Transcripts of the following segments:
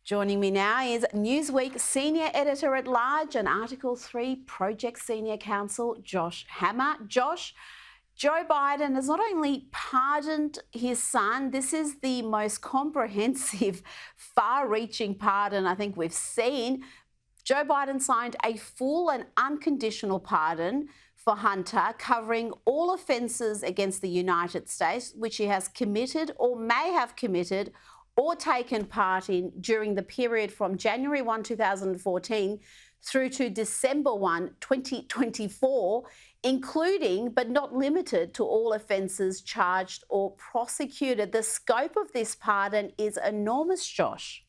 Joining me now is Newsweek Senior Editor-at-Large and Article 3 Project Senior Counsel, Josh Hammer. Josh, Joe Biden has not only pardoned his son, this is the most comprehensive, far-reaching pardon I think we've seen. Joe Biden signed a full and unconditional pardon for Hunter, covering all offences against the United States, which he has committed or may have committed or taken part in during the period from January 1, 2014 through to December 1, 2024, including but not limited to all offences charged or prosecuted. The scope of this pardon is enormous, Josh.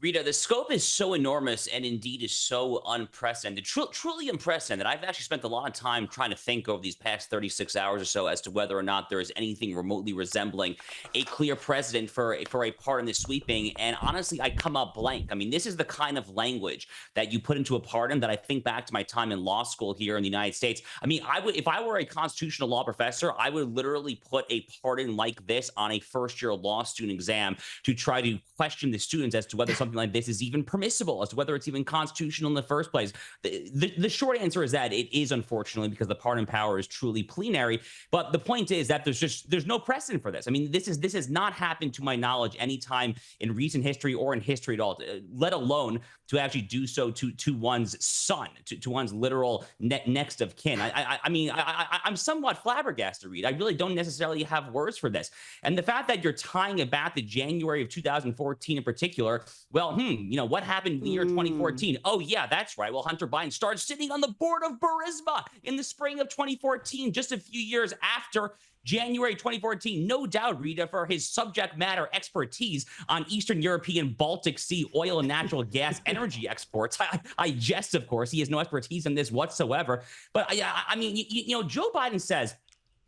Rita, the scope is so enormous and indeed is so unprecedented, truly unprecedented. I've actually spent a lot of time trying to think over these past 36 hours or so as to whether or not there is anything remotely resembling a clear precedent for a pardon this sweeping. And honestly, I come up blank. I mean, this is the kind of language that you put into a pardon that I think back to my time in law school here in the United States. I mean, if I were a constitutional law professor, I would literally put a pardon like this on a first-year law student exam to try to question the students as to whether something like this is even permissible, as to whether it's even constitutional in the first place. The short answer is that it is, unfortunately, because the pardon power is truly plenary. But the point is that there's no precedent for this. I mean, this has not happened to my knowledge anytime in recent history or in history at all, let alone to actually do so to one's son, to one's literal next of kin. I'm somewhat flabbergasted, Reed. I really don't necessarily have words for this. And the fact that you're tying it back to January of 2014 in particular, well, what happened in the year 2014? Oh, yeah, that's right. Well, Hunter Biden started sitting on the board of Burisma in the spring of 2014, just a few years after January 2014, no doubt, Rita, for his subject matter expertise on Eastern European Baltic Sea oil and natural gas energy exports. I jest, of course. He has no expertise in this whatsoever. But I mean, Joe Biden says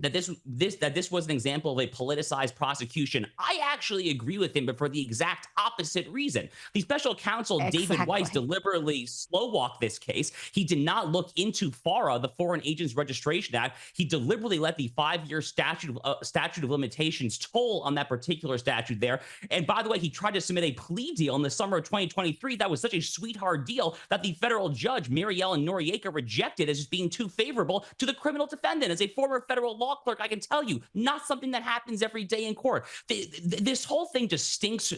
that this was an example of a politicized prosecution. I actually agree with him, but for the exact opposite reason. The special counsel, David Weiss, deliberately slow-walked this case. He did not look into FARA, the Foreign Agents Registration Act. He deliberately let the 5-year statute of limitations toll on that particular statute there. And by the way, he tried to submit a plea deal in the summer of 2023 that was such a sweetheart deal that the federal judge, Mary Ellen Noriega, rejected as just being too favorable to the criminal defendant. As a former federal law clerk, I can tell you, not something that happens every day in court. This whole thing just stinks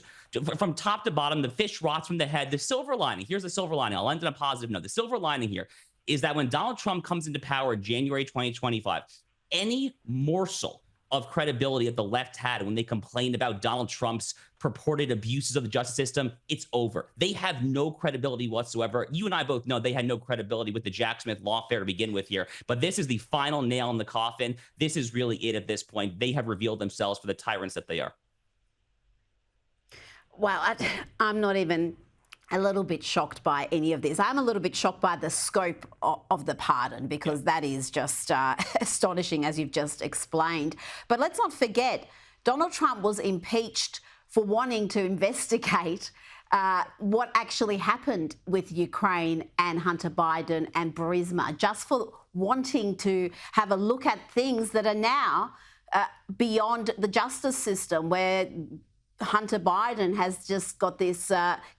from top to bottom. The fish rots from the head. The silver lining, here's the silver lining. I'll end on a positive note. The silver lining here is that when Donald Trump comes into power in January 2025, any morsel of credibility that the left had when they complained about Donald Trump's purported abuses of the justice system, it's over. They have no credibility whatsoever. You and I both know they had no credibility with the Jack Smith lawfare to begin with here. But this is the final nail in the coffin. This is really it at this point. They have revealed themselves for the tyrants that they are. Well, I'm not even a little bit shocked by any of this. I'm a little bit shocked by the scope of the pardon, because that is just astonishing, as you've just explained. But let's not forget, Donald Trump was impeached for wanting to investigate what actually happened with Ukraine and Hunter Biden and Burisma, just for wanting to have a look at things that are now beyond the justice system, where Hunter Biden has just got this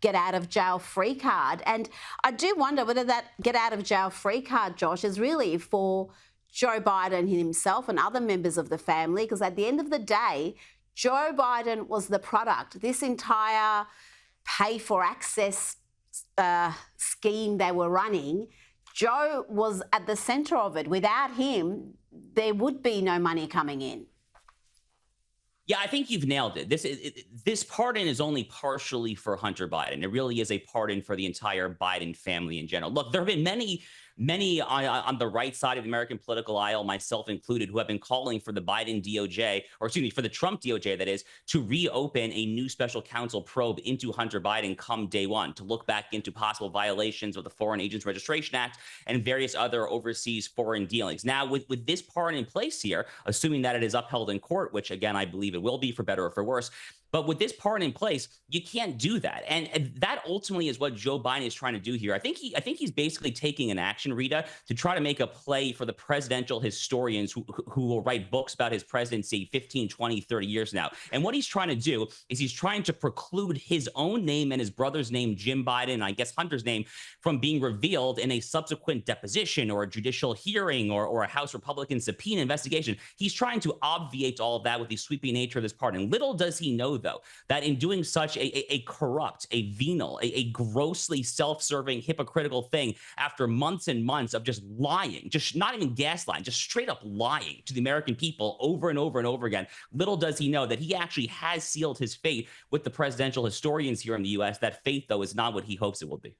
get out of jail free card. And I do wonder whether that get out of jail free card, Josh, is really for Joe Biden himself and other members of the family, because at the end of the day, Joe Biden was the product. This entire pay for access scheme they were running, Joe was at the center of it. Without him, there would be no money coming in. Yeah, I think you've nailed it. This pardon is only partially for Hunter Biden. It really is a pardon for the entire Biden family in general. Look, there have been many on the right side of the American political aisle, myself included, who have been calling for the Biden DOJ, or excuse me, for the Trump DOJ, that is, to reopen a new special counsel probe into Hunter Biden come day one, to look back into possible violations of the Foreign Agents Registration Act and various other overseas foreign dealings. Now, with this pardon in place here, assuming that it is upheld in court, which again, I believe it will be for better or for worse, But with this pardon in place, you can't do that. And that ultimately is what Joe Biden is trying to do here. I think he's basically taking an action, Rita, to try to make a play for the presidential historians who will write books about his presidency 15, 20, 30 years now. And what he's trying to do is he's trying to preclude his own name and his brother's name, Jim Biden, and I guess Hunter's name, from being revealed in a subsequent deposition or a judicial hearing or a House Republican subpoena investigation. He's trying to obviate all of that with the sweeping nature of this pardon. Little does he know, though, that in doing such a corrupt, a venal, a grossly self-serving, hypocritical thing after months and months of just lying, just not even gaslighting, just straight up lying to the American people over and over and over again, little does he know that he actually has sealed his fate with the presidential historians here in the U.S. That fate, though, is not what he hopes it will be.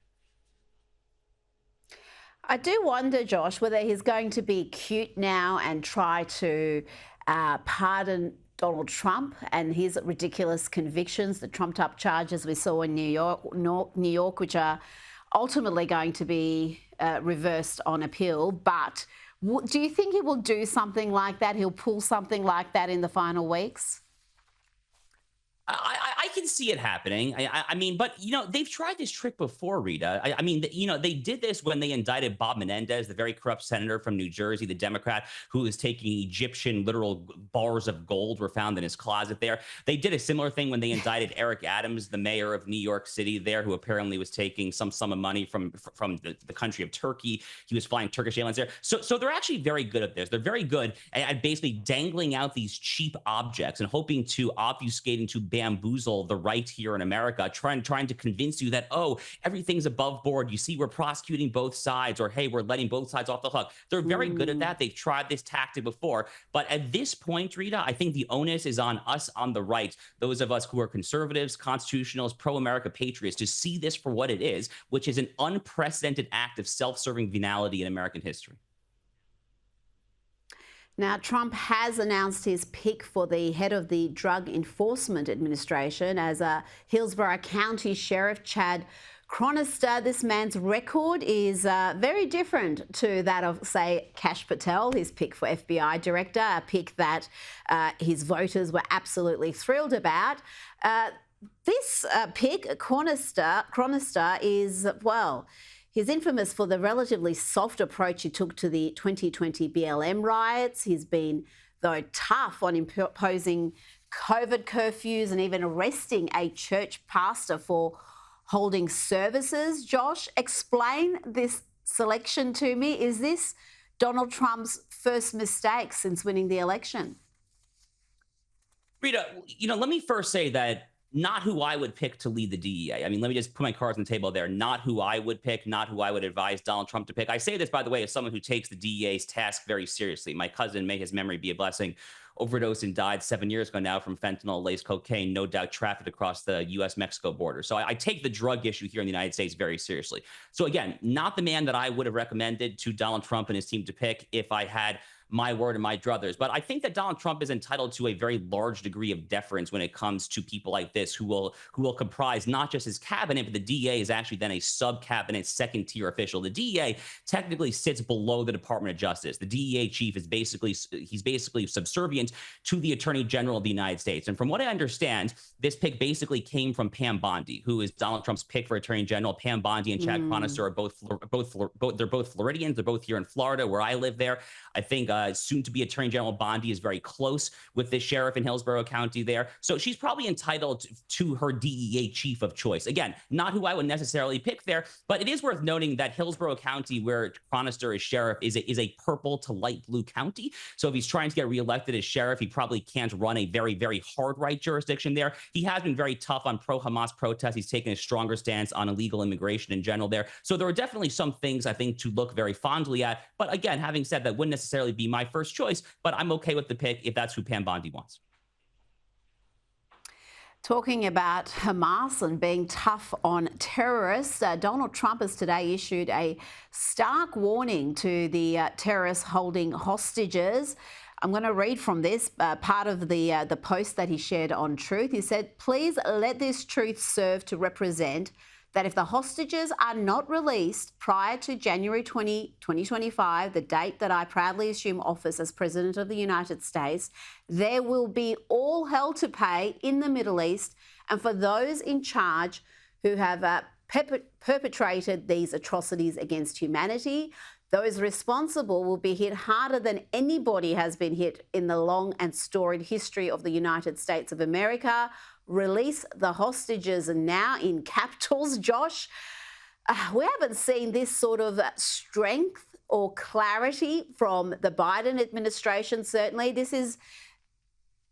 I do wonder, Josh, whether he's going to be cute now and try to pardon Donald Trump and his ridiculous convictions, the trumped-up charges we saw in New York, which are ultimately going to be reversed on appeal. But do you think he will do something like that? He'll pull something like that in the final weeks? I can see it happening. I mean, but, they've tried this trick before, Rita. I mean, they did this when they indicted Bob Menendez, the very corrupt senator from New Jersey, the Democrat, who was taking Egyptian literal bars of gold were found in his closet there. They did a similar thing when they indicted Eric Adams, the mayor of New York City there, who apparently was taking some sum of money from the country of Turkey. He was flying Turkish Airlines there. So they're actually very good at this. They're very good at basically dangling out these cheap objects and hoping to obfuscate and to bamboozle the right here in America, trying to convince you that, oh, everything's above board. You see, we're prosecuting both sides, or hey, we're letting both sides off the hook. They're very good at that. They've tried this tactic before. But at this point, Rita, I think the onus is on us on the right, those of us who are conservatives, constitutionals, pro-America patriots, to see this for what it is, which is an unprecedented act of self-serving venality in American history. Now, Trump has announced his pick for the head of the Drug Enforcement Administration as a Hillsborough County Sheriff, Chad Chronister. This man's record is very different to that of, say, Kash Patel, his pick for FBI Director, a pick that his voters were absolutely thrilled about. This pick, Chronister, is, well, he's infamous for the relatively soft approach he took to the 2020 BLM riots. He's been, though, tough on imposing COVID curfews and even arresting a church pastor for holding services. Josh, explain this selection to me. Is this Donald Trump's first mistake since winning the election? Rita, let me first say that not who I would pick to lead the DEA. I mean, let me just put my cards on the table there. Not who I would pick, not who I would advise Donald Trump to pick. I say this, by the way, as someone who takes the DEA's task very seriously. My cousin, may his memory be a blessing, overdosed and died 7 years ago now from fentanyl-laced cocaine, no doubt trafficked across the U.S.-Mexico border. So I take the drug issue here in the United States very seriously. So again, not the man that I would have recommended to Donald Trump and his team to pick if I had my word and my druthers. But I think that Donald Trump is entitled to a very large degree of deference when it comes to people like this who will comprise not just his cabinet, but the DEA is actually then a sub-cabinet, second-tier official. The DEA technically sits below the Department of Justice. The DEA chief is basically subservient to the Attorney General of the United States. And from what I understand, this pick basically came from Pam Bondi, who is Donald Trump's pick for Attorney General. Pam Bondi and Chad Chronister are both they're both Floridians. They're both here in Florida, where I live there. I think soon-to-be Attorney General Bondi is very close with this sheriff in Hillsborough County there. So she's probably entitled to her DEA chief of choice. Again, not who I would necessarily pick there, but it is worth noting that Hillsborough County, where Chronister is sheriff, is a purple to light blue county. So if he's trying to get reelected as sheriff, he probably can't run a very, very hard right jurisdiction there. He has been very tough on pro-Hamas protests. He's taken a stronger stance on illegal immigration in general there. So there are definitely some things, I think, to look very fondly at. But again, having said that, wouldn't necessarily be my first choice, but I'm okay with the pick if that's who Pam Bondi wants. Talking about Hamas and being tough on terrorists, Donald Trump has today issued a stark warning to the terrorists holding hostages. I'm going to read from this part of the post that he shared on Truth. He said, "Please let this truth serve to represent that if the hostages are not released prior to January 2025, the date that I proudly assume office as President of the United States, there will be all hell to pay in the Middle East, and for those in charge who have perpetrated these atrocities against humanity, those responsible will be hit harder than anybody has been hit in the long and storied history of the United States of America. Release the hostages now, in capitals, Josh. We haven't seen this sort of strength or clarity from the Biden administration, certainly. This is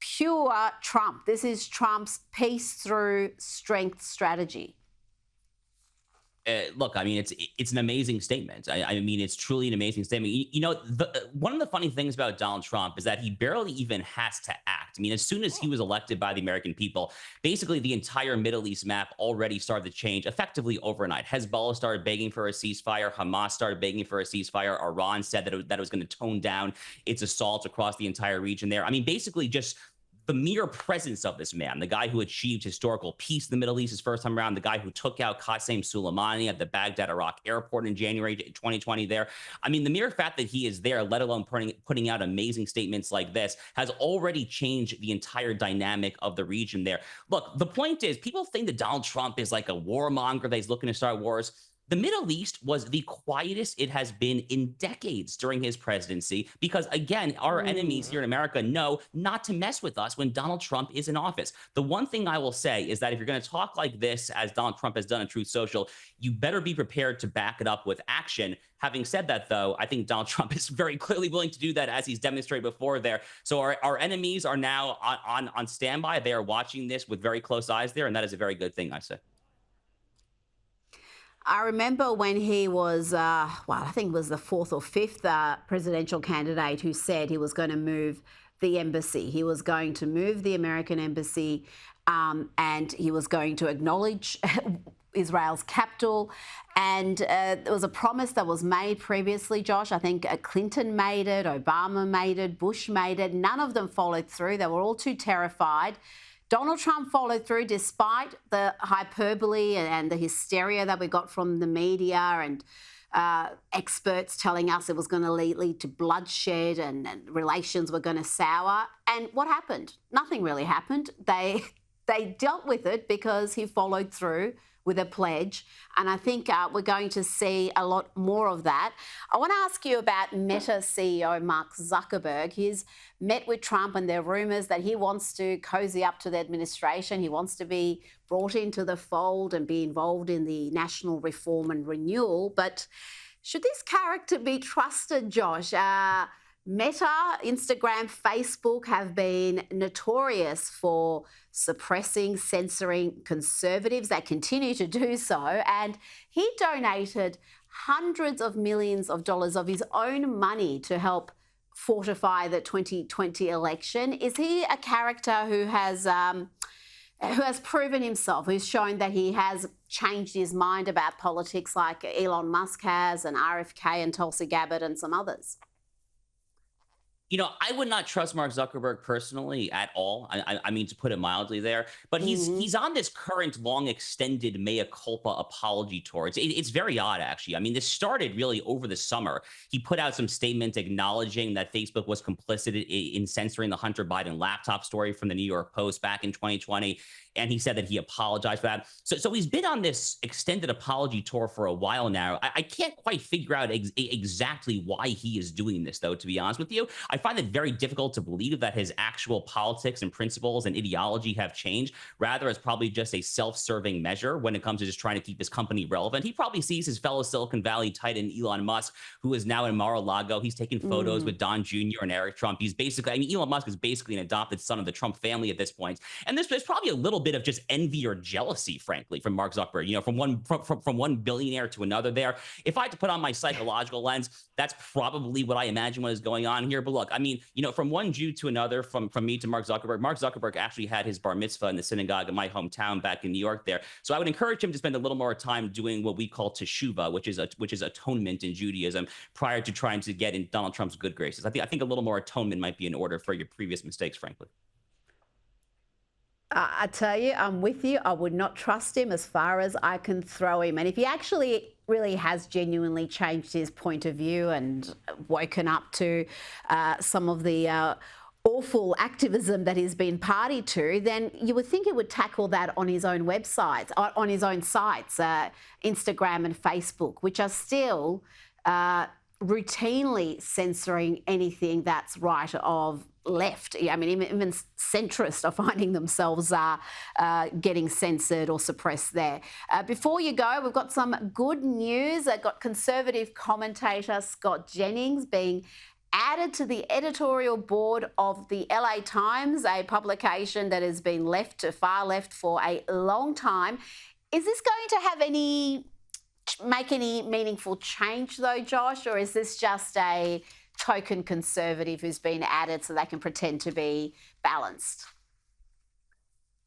pure Trump. This is Trump's peace through strength strategy. Look, I mean, it's an amazing statement. I mean, it's truly an amazing statement. One of the funny things about Donald Trump is that he barely even has to act. I mean, as soon as he was elected by the American people, basically the entire Middle East map already started to change effectively overnight. Hezbollah started begging for a ceasefire. Hamas started begging for a ceasefire. Iran said that it was going to tone down its assault across the entire region there. I mean, basically just the mere presence of this man, the guy who achieved historical peace in the Middle East his first time around, the guy who took out Qasem Soleimani at the Baghdad, Iraq airport in January 2020 there. I mean, the mere fact that he is there, let alone putting out amazing statements like this, has already changed the entire dynamic of the region there. Look, the point is, people think that Donald Trump is like a warmonger, that he's looking to start wars. The Middle East was the quietest it has been in decades during his presidency because, again, our enemies here in America know not to mess with us when Donald Trump is in office. The one thing I will say is that if you're going to talk like this, as Donald Trump has done in Truth Social, you better be prepared to back it up with action. Having said that, though, I think Donald Trump is very clearly willing to do that, as he's demonstrated before there. So our enemies are now on standby. They are watching this with very close eyes there, and that is a very good thing, I say. I remember when he was, I think it was the fourth or fifth presidential candidate who said he was going to move the embassy. He was going to move the American embassy and he was going to acknowledge Israel's capital. And there was a promise that was made previously, Josh. I think Clinton made it, Obama made it, Bush made it. None of them followed through. They were all too terrified. Donald Trump followed through despite the hyperbole and the hysteria that we got from the media and experts telling us it was going to lead to bloodshed and relations were going to sour. And what happened? Nothing really happened. They dealt with it because he followed through with a pledge. And I think we're going to see a lot more of that. I want to ask you about Meta CEO Mark Zuckerberg. He's met with Trump and there are rumours that he wants to cozy up to the administration. He wants to be brought into the fold and be involved in the national reform and renewal. But should this character be trusted, Josh? Meta, Instagram, Facebook have been notorious for suppressing, censoring conservatives. They continue to do so. And he donated hundreds of millions of dollars of his own money to help fortify the 2020 election. Is he a character who has proven himself, who's shown that he has changed his mind about politics like Elon Musk has and RFK and Tulsi Gabbard and some others? I would not trust Mark Zuckerberg personally at all. I mean, to put it mildly there, but he's on this current long extended mea culpa apology tour. It's very odd, actually. I mean, this started really over the summer. He put out some statement acknowledging that Facebook was complicit in censoring the Hunter Biden laptop story from the New York Post back in 2020. And he said that he apologized for that. So he's been on this extended apology tour for a while now. I can't quite figure out exactly why he is doing this, though, to be honest with you. I find it very difficult to believe that his actual politics and principles and ideology have changed. Rather, it's probably just a self-serving measure when it comes to just trying to keep his company relevant. He probably sees his fellow Silicon Valley titan, Elon Musk, who is now in Mar-a-Lago. He's taking photos with Don Jr. and Eric Trump. He's basically, I mean, Elon Musk is basically an adopted son of the Trump family at this point. And there's probably a little bit of just envy or jealousy, frankly, from Mark Zuckerberg, from one billionaire to another there. If I had to put on my psychological lens, that's probably what I imagine what is going on here. But look, I mean, from one Jew to another, from me to Mark Zuckerberg actually had his bar mitzvah in the synagogue in my hometown back in New York there. So I would encourage him to spend a little more time doing what we call teshuvah, which is atonement in Judaism, prior to trying to get in Donald Trump's good graces. I think a little more atonement might be in order for your previous mistakes, frankly. I tell you, I'm with you. I would not trust him as far as I can throw him. And if he actually really has genuinely changed his point of view and woken up to some of the awful activism that he's been party to, then you would think he would tackle that on his own websites, on his own sites, Instagram and Facebook, which are still routinely censoring anything that's right of left. I mean, even centrists are finding themselves getting censored or suppressed there. Before you go, we've got some good news. I've got Conservative commentator Scott Jennings being added to the editorial board of the LA Times, a publication that has been left to far left for a long time. Is this going to have make any meaningful change though, Josh, or is this just a token conservative who's been added so they can pretend to be balanced?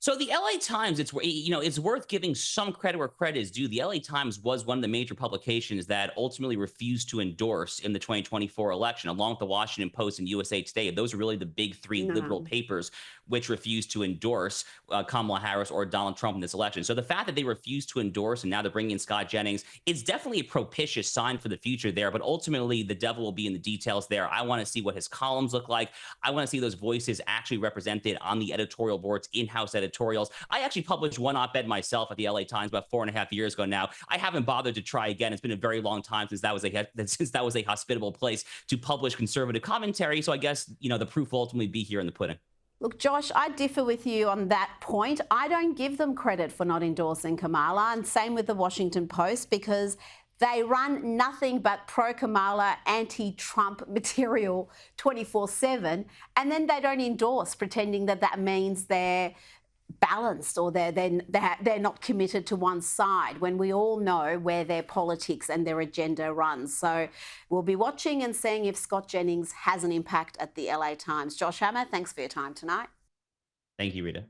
So the LA Times, it's worth giving some credit where credit is due. The LA Times was one of the major publications that ultimately refused to endorse in the 2024 election, along with the Washington Post and USA Today. Those are really the big three liberal papers which refused to endorse Kamala Harris or Donald Trump in this election. So the fact that they refused to endorse and now they're bringing in Scott Jennings is definitely a propitious sign for the future there. But ultimately, the devil will be in the details there. I want to see what his columns look like. I want to see those voices actually represented on the editorial boards, in-house editorials. I actually published one op-ed myself at the LA Times about 4.5 years ago now. I haven't bothered to try again. It's been a very long time since that was a hospitable place to publish conservative commentary. So I guess, the proof will ultimately be here in the pudding. Look, Josh, I differ with you on that point. I don't give them credit for not endorsing Kamala, and same with the Washington Post, because they run nothing but pro-Kamala, anti-Trump material 24/7, and then they don't endorse, pretending that that means they're balanced or they're not committed to one side, when we all know where their politics and their agenda runs. So we'll be watching and seeing if Scott Jennings has an impact at the LA Times. Josh Hammer, thanks for your time tonight. Thank you, Rita.